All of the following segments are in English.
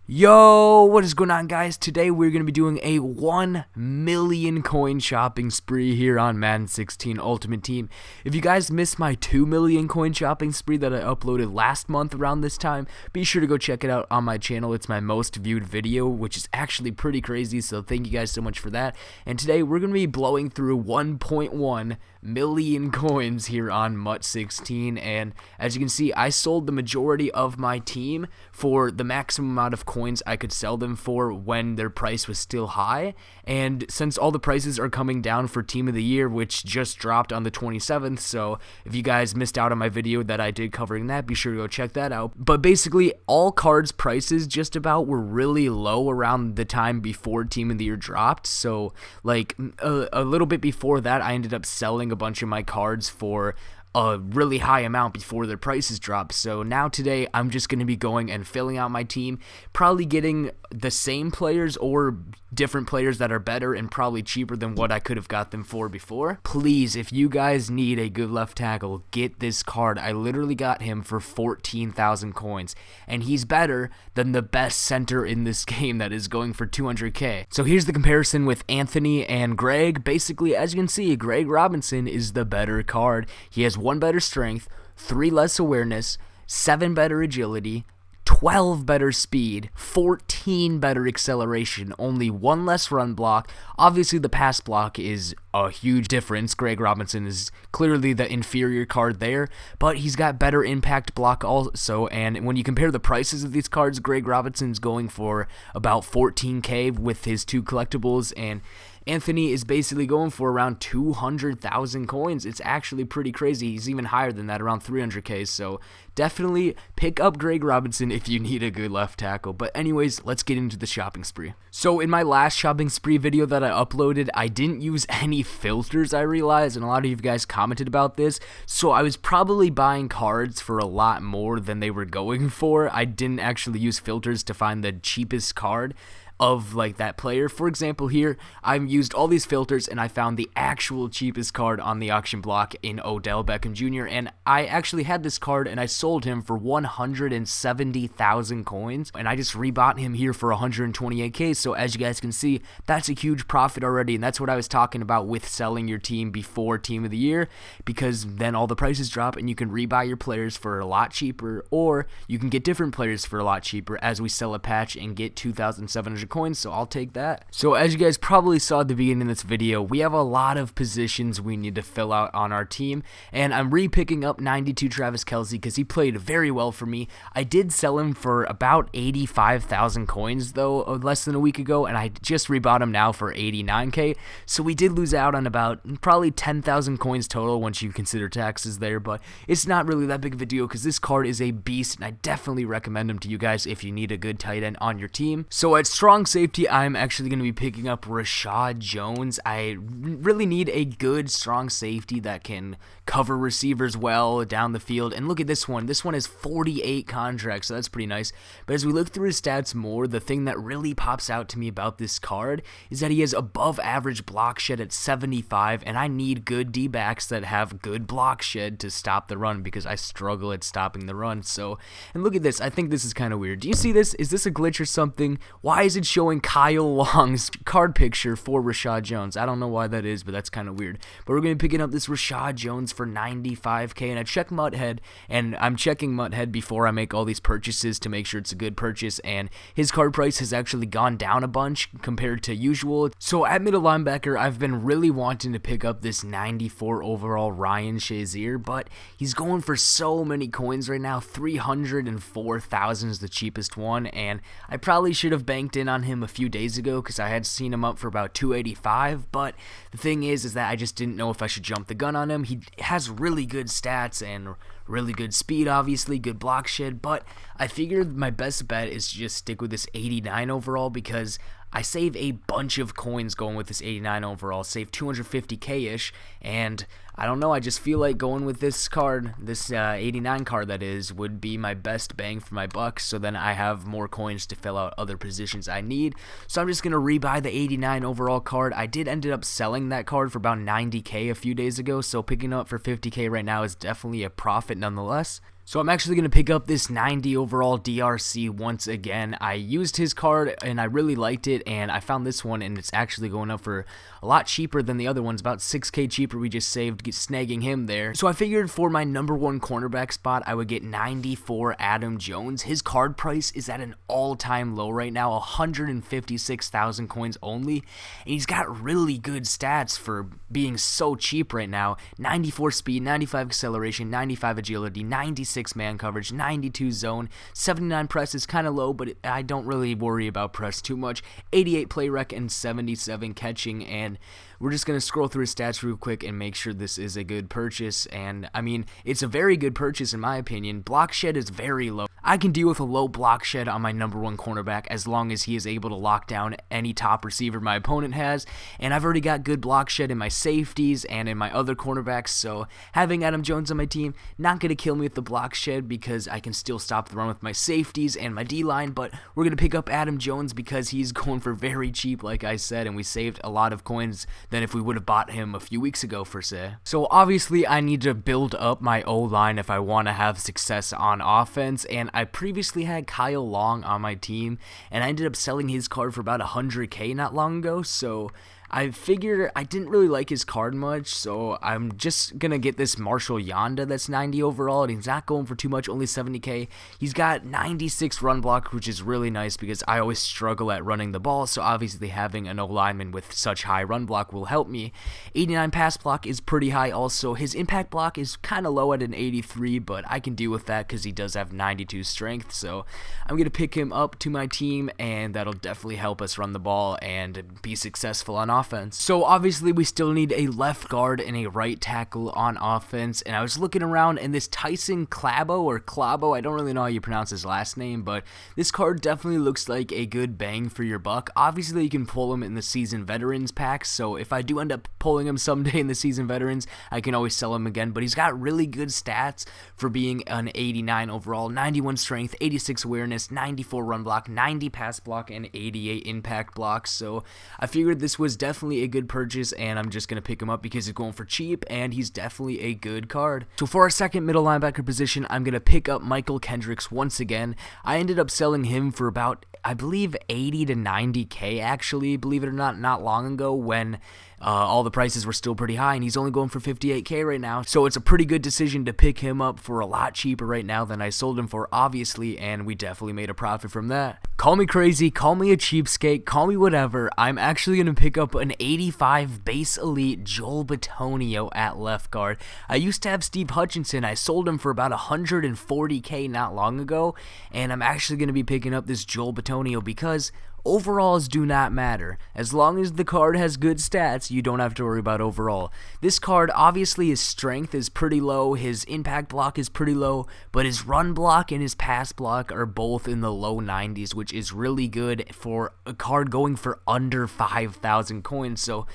Yo, what is going on, guys? Today we're going to be doing a 1 million coin shopping spree here on Madden 16 Ultimate Team. If you guys missed my 2 million coin shopping spree that I uploaded last month around this time, be sure to go check it out on my channel. It's my most viewed video, which is actually pretty crazy, so thank you guys so much for that. And today we're going to be blowing through 1.1 million coins here on MUT 16, and as you can see, I sold the majority of my team for the maximum amount of coins I could sell them for when their price was still high. And since all the prices are coming down for Team of the Year, which just dropped on the 27th, so if you guys missed out on my video that I did covering that, be sure to go check that out. But basically, all cards prices just about were really low around the time before Team of the Year dropped, so like a little bit before that, I ended up selling a bunch of my cards for a really high amount before their prices dropped. So now today I'm just going to be going and filling out my team, probably getting the same players or different players that are better and probably cheaper than what I could have got them for before. Please, if you guys need a good left tackle, get this card. I literally got him for 14,000 coins, and he's better than the best center in this game that is going for 200k. So here's the comparison with Anthony and Greg. Basically, as you can see, Greg Robinson is the better card. He has 1 better strength, 3 less awareness, 7 better agility, 12 better speed, 14 better acceleration, only 1 less run block. Obviously, the pass block is a huge difference. Greg Robinson is clearly the inferior card there, but he's got better impact block also. And when you compare the prices of these cards, Greg Robinson's going for about 14k with his 2 collectibles, and Anthony is basically going for around 200,000 coins. It's actually pretty crazy. He's even higher than that, around 300k. So definitely pick up Greg Robinson if you need a good left tackle. But anyways, let's get into the shopping spree. So in my last shopping spree video that I uploaded, I didn't use any filters, I realized, and a lot of you guys commented about this. So I was probably buying cards for a lot more than they were going for. I didn't actually use filters to find the cheapest card of like that player. For example, here I've used all these filters and I found the actual cheapest card on the auction block in Odell Beckham Jr. and I actually had this card and I sold him for 170,000 coins, and I just rebought him here for 128k. So as you guys can see, that's a huge profit already, and that's what I was talking about with selling your team before Team of the Year, because then all the prices drop and you can rebuy your players for a lot cheaper, or you can get different players for a lot cheaper as we sell a patch and get 2,700 coins, so I'll take that. So as you guys probably saw at the beginning of this video, we have a lot of positions we need to fill out on our team, and I'm re-picking up 92 Travis Kelce because he played very well for me. I did sell him for about 85,000 coins though less than a week ago, and I just rebought him now for 89k, so we did lose out on about probably 10,000 coins total once you consider taxes there, but it's not really that big of a deal because this card is a beast, and I definitely recommend him to you guys if you need a good tight end on your team. So at strong safety, I'm actually going to be picking up Rashad Jones. I really need a good strong safety that can cover receivers well down the field. And look at this one. This one has 48 contracts, so that's pretty nice. But as we look through his stats more, the thing that really pops out to me about this card is that he has above average block shed at 75, and I need good D-backs that have good block shed to stop the run because I struggle at stopping the run. So, and look at this. I think this is kind of weird. Do you see this? Is this a glitch or something? Why is it showing Kyle Long's card picture for Rashad Jones? I don't know why that is, but that's kind of weird. But we're going to be picking up this Rashad Jones for 95k, and I check Muthead, and I'm checking Muthead before I make all these purchases to make sure it's a good purchase, and his card price has actually gone down a bunch compared to usual. So at middle linebacker, I've been really wanting to pick up this 94 overall Ryan Shazier, but he's going for so many coins right now. 304,000 is the cheapest one, and I probably should have banked in on him a few days ago because I had seen him up for about 285, but the thing is that I just didn't know if I should jump the gun on him. He has really good stats and really good speed, obviously, good block shed, but I figured my best bet is to just stick with this 89 overall because I save a bunch of coins going with this 89 overall, save 250k-ish, and I don't know, I just feel like going with this card, this 89 card that is, would be my best bang for my buck, so then I have more coins to fill out other positions I need. So I'm just going to rebuy the 89 overall card. I did end up selling that card for about 90k a few days ago, so picking up for 50k right now is definitely a profit nonetheless. So I'm actually going to pick up this 90 overall DRC once again. I used his card and I really liked it, and I found this one and it's actually going up for a lot cheaper than the other ones, about 6k cheaper. We just saved snagging him there. So I figured for my number 1 cornerback spot I would get 94 Adam Jones. His card price is at an all-time low right now, 156,000 coins only, and he's got really good stats for being so cheap right now. 94 speed, 95 acceleration, 95 agility, 96 man coverage, 92 zone, 79 press is kind of low, but I don't really worry about press too much, 88 play rec, and 77 catching. And we're just going to scroll through his stats real quick and make sure this is a good purchase. And I mean, it's a very good purchase in my opinion. Block shed is very low. I can deal with a low block shed on my number 1 cornerback as long as he is able to lock down any top receiver my opponent has, and I've already got good block shed in my safeties and in my other cornerbacks, so having Adam Jones on my team, not going to kill me with the block shed because I can still stop the run with my safeties and my D-line, but we're going to pick up Adam Jones because he's going for very cheap, like I said, and we saved a lot of coins than if we would have bought him a few weeks ago, per se. So obviously I need to build up my O-line if I want to have success on offense, and I previously had Kyle Long on my team, and I ended up selling his card for about 100k not long ago, so I figured I didn't really like his card much, so I'm just going to get this Marshall Yanda that's 90 overall, and he's not going for too much, only 70k. He's got 96 run block, which is really nice because I always struggle at running the ball, so obviously having an O-lineman with such high run block will help me. 89 pass block is pretty high also. His impact block is kind of low at an 83, but I can deal with that because he does have 92 strength, so I'm going to pick him up to my team, and that'll definitely help us run the ball and be successful on offense. So obviously we still need a left guard and a right tackle on offense, and I was looking around, and this Tyson Clabo, I don't really know how you pronounce his last name, but this card definitely looks like a good bang for your buck. Obviously you can pull him in the season veterans pack, so if I do end up pulling him someday in the season veterans, I can always sell him again, but he's got really good stats for being an 89 overall, 91 strength, 86 awareness, 94 run block, 90 pass block, and 88 impact block. So I figured this was definitely a good purchase, and I'm just going to pick him up because he's going for cheap, and he's definitely a good card. So for our second middle linebacker position, I'm going to pick up Michael Kendricks once again. I ended up selling him for about, I believe, 80 to 90k actually, believe it or not long ago when all the prices were still pretty high, and he's only going for 58k right now, so it's a pretty good decision to pick him up for a lot cheaper right now than I sold him for, obviously, and we definitely made a profit from that. Call me crazy, call me a cheapskate, call me whatever, I'm actually going to pick up an 85 base elite Joel Bitonio at left guard. I used to have Steve Hutchinson. I sold him for about 140k not long ago, and I'm actually going to be picking up this Joel Bitonio because overalls do not matter. As long as the card has good stats, you don't have to worry about overall. This card, obviously his strength is pretty low, his impact block is pretty low, but his run block and his pass block are both in the low 90s, which is really good for a card going for under 5,000 coins. So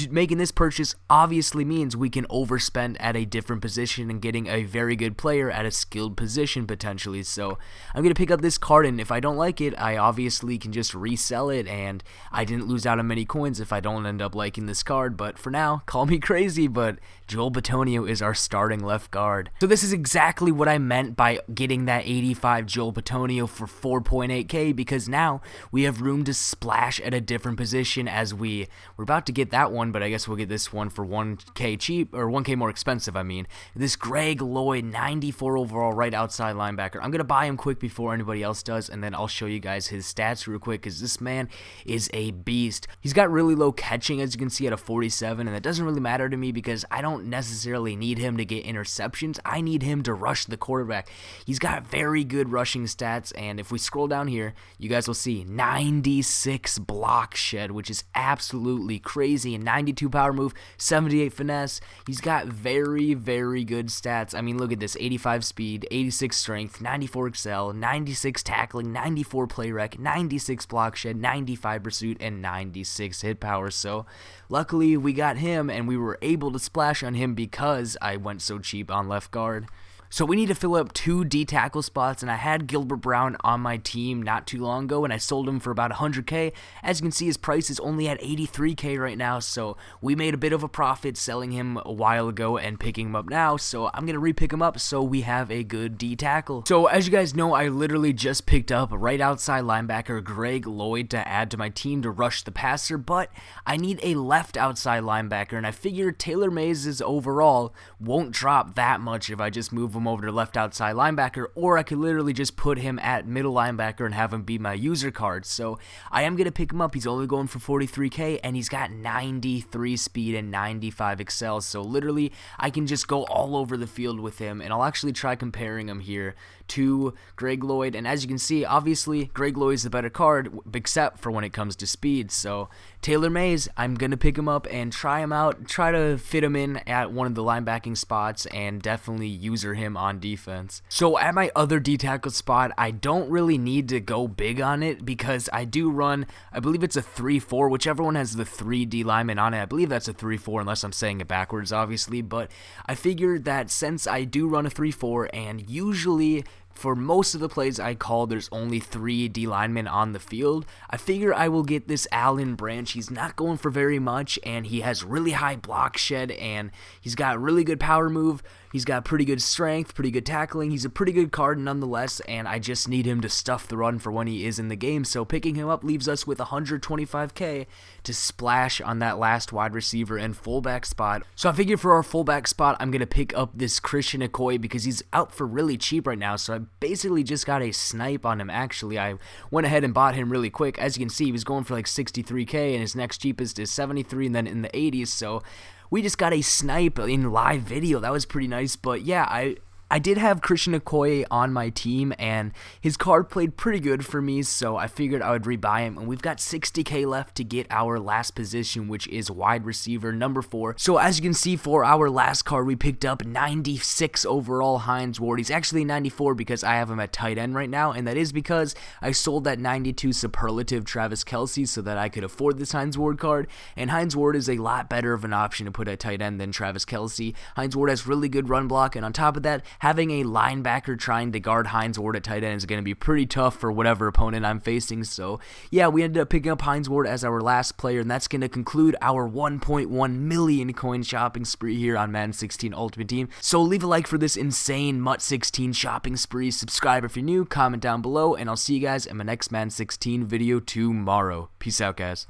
making this purchase obviously means we can overspend at a different position and getting a very good player at a skilled position potentially. So I'm going to pick up this card, and if I don't like it, I obviously can just resell it, and I didn't lose out on many coins if I don't end up liking this card. But for now, call me crazy, but Joel Bitonio is our starting left guard. So this is exactly what I meant by getting that 85 Joel Bitonio for 4.8k, because now we have room to splash at a different position as we're about to get that one, but I guess we'll get this one for 1k cheap, or 1k more expensive, I mean. This Greg Lloyd, 94 overall right outside linebacker. I'm going to buy him quick before anybody else does, and then I'll show you guys his stats real quick, because this man is a beast. He's got really low catching, as you can see, at a 47, and that doesn't really matter to me because I don't necessarily need him to get interceptions. I need him to rush the quarterback. He's got very good rushing stats, and if we scroll down here, you guys will see 96 block shed, which is absolutely crazy, and 92 power move, 78 finesse. He's got very, very good stats. I mean, look at this: 85 speed, 86 strength, 94 excel, 96 tackling, 94 play rec, 96 block shed, 95 pursuit, and 96 hit power. So luckily we got him, and we were able to splash on him because I went so cheap on left guard. So we need to fill up 2 D-tackle spots, and I had Gilbert Brown on my team not too long ago, and I sold him for about 100K. As you can see, his price is only at 83K right now, so we made a bit of a profit selling him a while ago and picking him up now, so I'm going to re-pick him up so we have a good D-tackle. So as you guys know, I literally just picked up right outside linebacker Greg Lloyd to add to my team to rush the passer, but I need a left outside linebacker, and I figured Taylor Mays' overall won't drop that much if I just move him over to left outside linebacker, or I could literally just put him at middle linebacker and have him be my user card. So I am going to pick him up. He's only going for 43K, and he's got 93 speed and 95 excel, so literally I can just go all over the field with him, and I'll actually try comparing him here to Greg Lloyd. And as you can see, obviously Greg Lloyd is the better card, except for when it comes to speed. So Taylor Mays, I'm going to pick him up and try him out, try to fit him in at one of the linebacking spots, and definitely user him on defense. So at my other D-tackle spot, I don't really need to go big on it because I do run, I believe it's a 3-4, whichever one has the 3 D linemen on it. I believe that's a 3-4 unless I'm saying it backwards, obviously, but I figured that since I do run a 3-4 and usually for most of the plays I call, there's only 3 D linemen on the field, I figure I will get this Allen Branch. He's not going for very much, and he has really high block shed, and he's got really good power move. He's got pretty good strength, pretty good tackling. He's a pretty good card nonetheless, and I just need him to stuff the run for when he is in the game. So picking him up leaves us with 125K to splash on that last wide receiver and fullback spot. So I figure for our fullback spot, I'm going to pick up this Christian Okoye because he's out for really cheap right now. So I basically just got a snipe on him. Actually, I went ahead and bought him really quick. As you can see, he was going for like 63K, and his next cheapest is 73, and then in the 80s. So we just got a snipe in live video. That was pretty nice. But yeah, I did have Christian Okoye on my team, and his card played pretty good for me, so I figured I would rebuy him. And we've got 60K left to get our last position, which is wide receiver number 4. So as you can see, for our last card, we picked up 96 overall Hines Ward. He's actually 94 because I have him at tight end right now, and that is because I sold that 92 superlative Travis Kelce so that I could afford this Hines Ward card. And Hines Ward is a lot better of an option to put at tight end than Travis Kelce. Hines Ward has really good run block, and on top of that, having a linebacker trying to guard Hines Ward at tight end is going to be pretty tough for whatever opponent I'm facing. So yeah, we ended up picking up Hines Ward as our last player, and that's going to conclude our 1.1 million coin shopping spree here on Madden 16 Ultimate Team. So leave a like for this insane MUT 16 shopping spree, subscribe if you're new, comment down below, and I'll see you guys in my next Madden 16 video tomorrow. Peace out, guys.